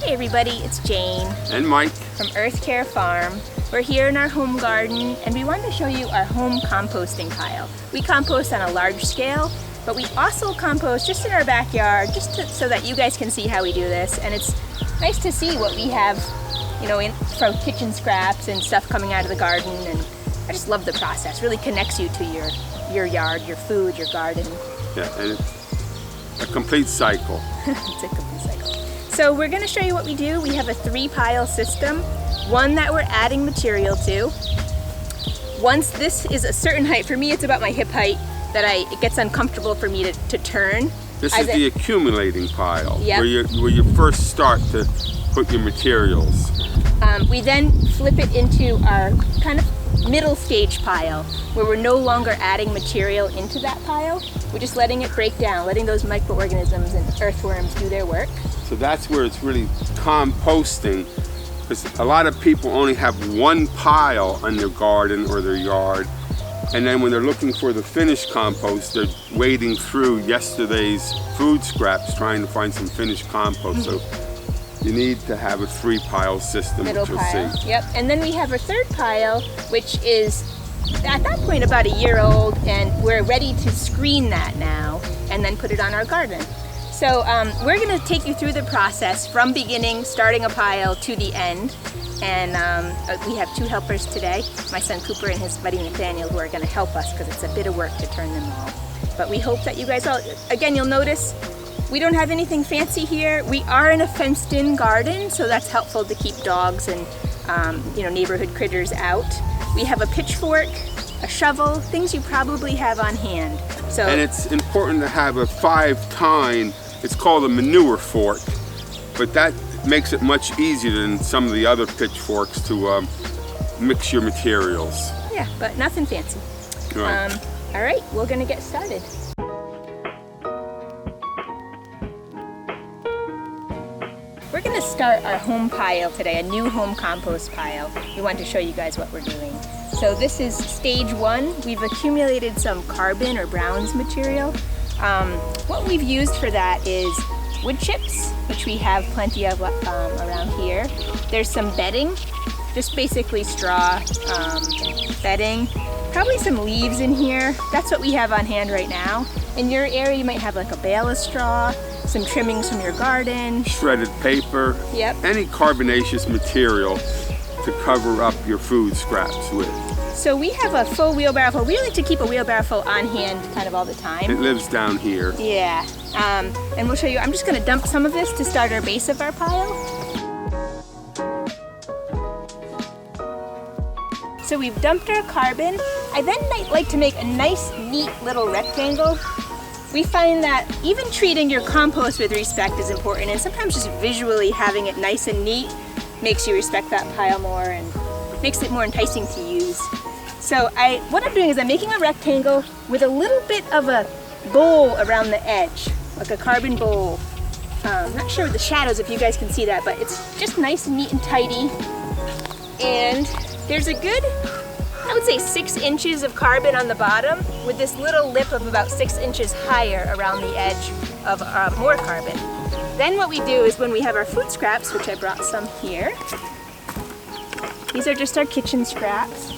Hey everybody, it's Jane and Mike from Earth Care Farm. We're here in our home garden and we wanted to show you our home composting pile. We compost on a large scale, but we also compost just in our backyard so that you guys can see how we do this. And it's nice to see what we have, you know, from kitchen scraps and stuff coming out of the garden. And I just love the process. It really connects you to your yard, your food, your garden. Yeah, and it's a complete cycle. It's a complete cycle. So we're going to show you what we do. We have a 3-pile system, one that we're adding material to. Once this is a certain height, for me it's about my hip height, that it gets uncomfortable for me to turn. This is the accumulating pile, yep, where you first start to put your materials. We then flip it into our kind of middle stage pile, where we're no longer adding material into that pile. We're just letting it break down, letting those microorganisms and earthworms do their work. So that's where it's really composting, because a lot of people only have one pile on their garden or their yard, and then when they're looking for the finished compost, they're wading through yesterday's food scraps trying to find some finished compost. So you need to have a 3-pile system, Middle which you'll pile. see. Yep, and then we have our 3rd pile, which is at that point about a year old, and we're ready to screen that now and then put it on our garden. So we're going to take you through the process from beginning, starting a pile, to the end. And we have 2 helpers today, my son Cooper and his buddy Nathaniel, who are going to help us because it's a bit of work to turn them all. But we hope that you guys all, again, you'll notice we don't have anything fancy here. We are in a fenced-in garden, so that's helpful to keep dogs and neighborhood critters out. We have a pitchfork, a shovel, things you probably have on hand. So, and it's important to have a 5-tine, it's called a manure fork, but that makes it much easier than some of the other pitchforks to mix your materials. Yeah, but nothing fancy. Right. All right, we're gonna get started. We're gonna start our home pile today, a new home compost pile. We want to show you guys what we're doing. So this is stage 1. We've accumulated some carbon or browns material. What we've used for that is wood chips, which we have plenty of around here. There's some bedding, just basically straw bedding. Probably some leaves in here. That's what we have on hand right now. In your area, you might have like a bale of straw, some trimmings from your garden. Shredded paper. Yep. Any carbonaceous material to cover up your food scraps with. So we have a full wheelbarrow full. We like to keep a wheelbarrow full on hand kind of all the time. It lives down here. Yeah, and we'll show you. I'm just gonna dump some of this to start our base of our pile. So we've dumped our carbon. I then like to make a nice, neat little rectangle. We find that even treating your compost with respect is important, and sometimes just visually having it nice and neat makes you respect that pile more and makes it more enticing to use. So what I'm doing is I'm making a rectangle with a little bit of a bowl around the edge, like a carbon bowl. I'm not sure with the shadows if you guys can see that, but it's just nice and neat and tidy. And there's a good, I would say 6 inches of carbon on the bottom with this little lip of about 6 inches higher around the edge of more carbon. Then what we do is when we have our food scraps, which I brought some here, these are just our kitchen scraps.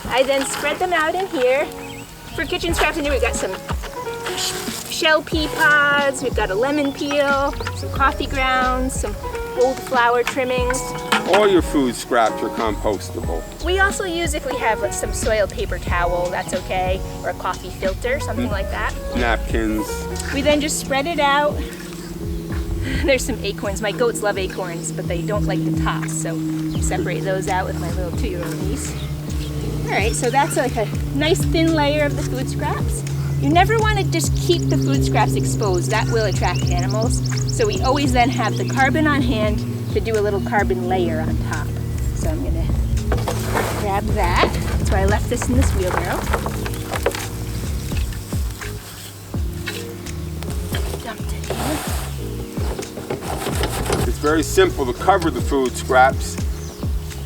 I then spread them out in here. For kitchen scraps in here, we've got some shell pea pods, we've got a lemon peel, some coffee grounds, some old flower trimmings. All your food scraps are compostable. We also use, if we have like some soiled paper towel, that's okay, or a coffee filter, something like that. Napkins. We then just spread it out. There's some acorns. My goats love acorns, but they don't like the tops, so I separate those out with my little 2-year-old niece. All right, so that's like a nice thin layer of the food scraps. You never want to just keep the food scraps exposed. That will attract animals. So we always then have the carbon on hand to do a little carbon layer on top. So I'm gonna grab that. That's why I left this in this wheelbarrow. Dumped it in. It's very simple to cover the food scraps,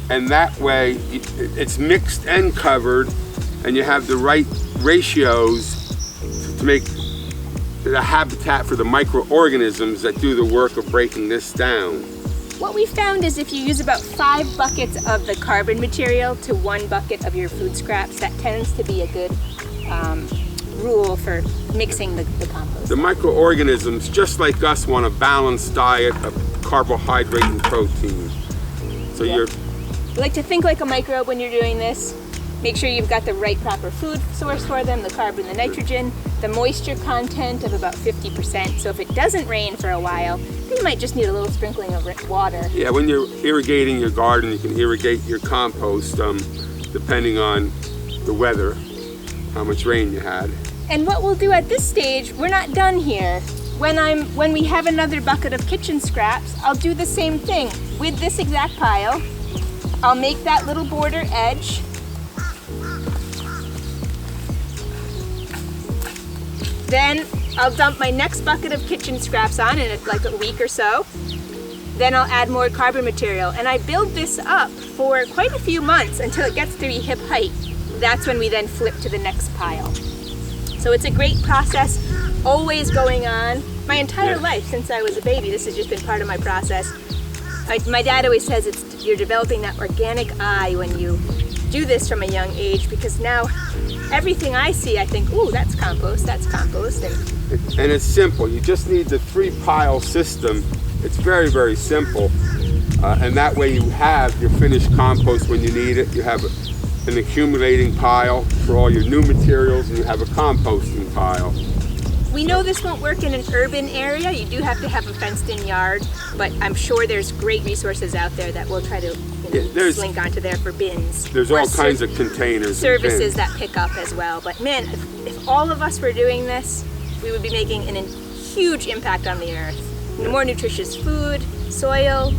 and that way it's mixed and covered, and you have the right ratios to make the habitat for the microorganisms that do the work of breaking this down. What we found is if you use about 5 buckets of the carbon material to 1 bucket of your food scraps, that tends to be a good rule for mixing the compost. The microorganisms, just like us, want a balanced diet of carbohydrate and protein. So Yeah. you're You like to think like a microbe when you're doing this. Make sure you've got the right proper food source for them, the carbon, the nitrogen, the moisture content of about 50%. So if it doesn't rain for a while, you might just need a little sprinkling of water. Yeah, when you're irrigating your garden, you can irrigate your compost depending on the weather, how much rain you had. And what we'll do at this stage, we're not done here. When we have another bucket of kitchen scraps, I'll do the same thing with this exact pile. I'll make that little border edge. Then I'll dump my next bucket of kitchen scraps on in like a week or so. Then I'll add more carbon material. And I build this up for quite a few months until it gets to be hip height. That's when we then flip to the next pile. So it's a great process, always going on. My entire life since I was a baby, this has just been part of my process. My dad always says you're developing that organic eye when you do this from a young age, because now everything I see, I think, ooh, that's compost, that's compost. And it's simple. You just need the 3-pile system. It's very, very simple. And that way you have your finished compost when you need it. You have an accumulating pile for all your new materials, and you have a composting pile. We know this won't work in an urban area. You do have to have a fenced-in yard, but I'm sure there's great resources out there that we'll try to link onto there for bins. There's all kinds of containers. Services that pick up as well. But man, if all of us were doing this, we would be making a huge impact on the earth. More nutritious food, soil,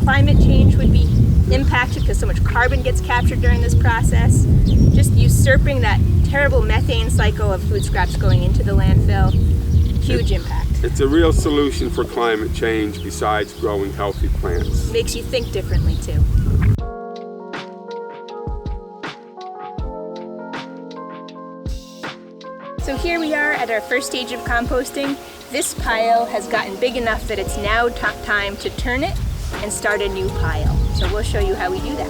climate change would be impacted because so much carbon gets captured during this process. Just usurping that terrible methane cycle of food scraps going into the landfill, huge impact. It's a real solution for climate change besides growing healthy plants. Makes you think differently too. So here we are at our first stage of composting. This pile has gotten big enough that it's now time to turn it and start a new pile. So we'll show you how we do that.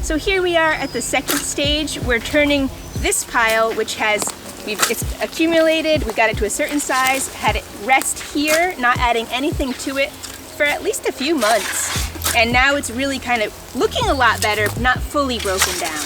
So here we are at the second stage. We're turning this pile, which it's accumulated, we got it to a certain size, had it rest here, not adding anything to it for at least a few months. And now it's really kind of looking a lot better, not fully broken down.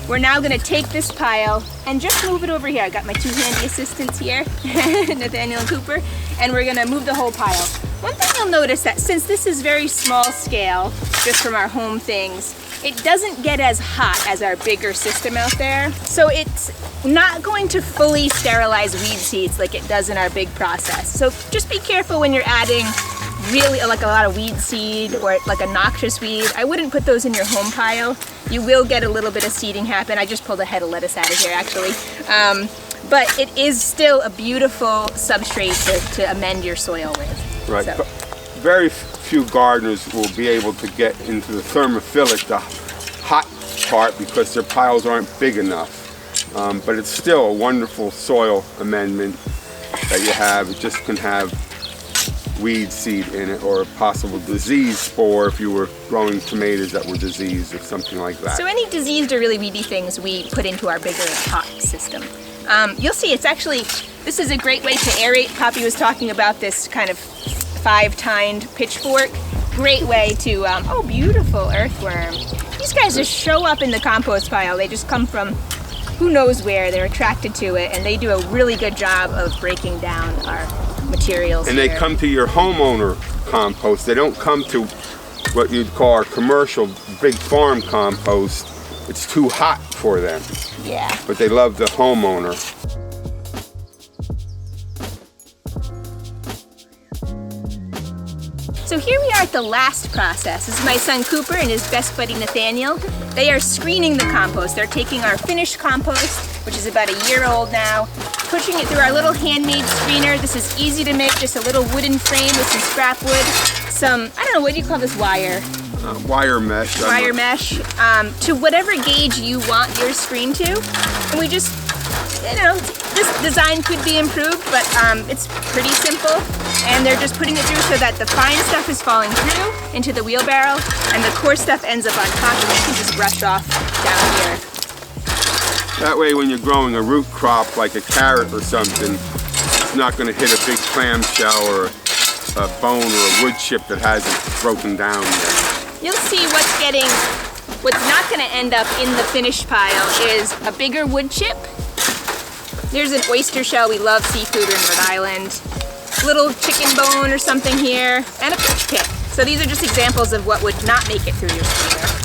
We're now gonna take this pile and just move it over here. I got my 2 handy assistants here, Nathaniel and Cooper, and we're gonna move the whole pile. One thing you'll notice that since this is very small scale, just from our home things, it doesn't get as hot as our bigger system out there. So it's not going to fully sterilize weed seeds like it does in our big process. So just be careful when you're adding really like a lot of weed seed or like a noxious weed. I wouldn't put those in your home pile. You will get a little bit of seeding happen. I just pulled a head of lettuce out of here actually. But it is still a beautiful substrate to amend your soil with. Right. So. Very few gardeners will be able to get into the thermophilic, the hot part, because their piles aren't big enough. But it's still a wonderful soil amendment that you have. It just can have weed seed in it or a possible disease spore if you were growing tomatoes that were diseased or something like that. So any diseased or really weedy things we put into our bigger pot system. You'll see it's actually, this is a great way to aerate. Poppy was talking about this kind of 5-tined pitchfork. Great way to, oh beautiful earthworm. These guys just show up in the compost pile. They just come from who knows where. They're attracted to it and they do a really good job of breaking down our materials. And here. they come to your homeowner compost. They don't come to what you'd call our commercial big farm compost. It's too hot for them. Yeah. But they love the homeowner. So here we are at the last process. This is my son Cooper and his best buddy Nathaniel. They are screening the compost. They're taking our finished compost, which is about a year old now, pushing it through our little handmade screener. This is easy to make, just a little wooden frame with some scrap wood, some, I don't know, what do you call this wire? Wire mesh. Wire mesh, to whatever gauge you want your screen to. And we just, you know, this design could be improved, but it's pretty simple. And they're just putting it through so that the fine stuff is falling through into the wheelbarrow and the coarse stuff ends up on top and you can just brush off down here. That way when you're growing a root crop like a carrot or something, it's not going to hit a big clamshell or a bone or a wood chip that hasn't broken down yet. You'll see what's not going to end up in the finished pile is a bigger wood chip. There's an oyster shell, we love seafood in Rhode Island. Little chicken bone or something here, and a fish pit. So these are just examples of what would not make it through your screener.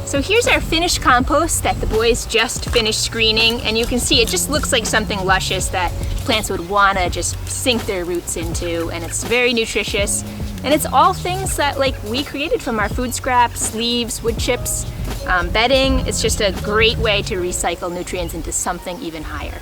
So here's our finished compost that the boys just finished screening, and you can see it just looks like something luscious that plants would wanna just sink their roots into, and it's very nutritious. And it's all things that we created from our food scraps, leaves, wood chips, bedding. It's just a great way to recycle nutrients into something even higher.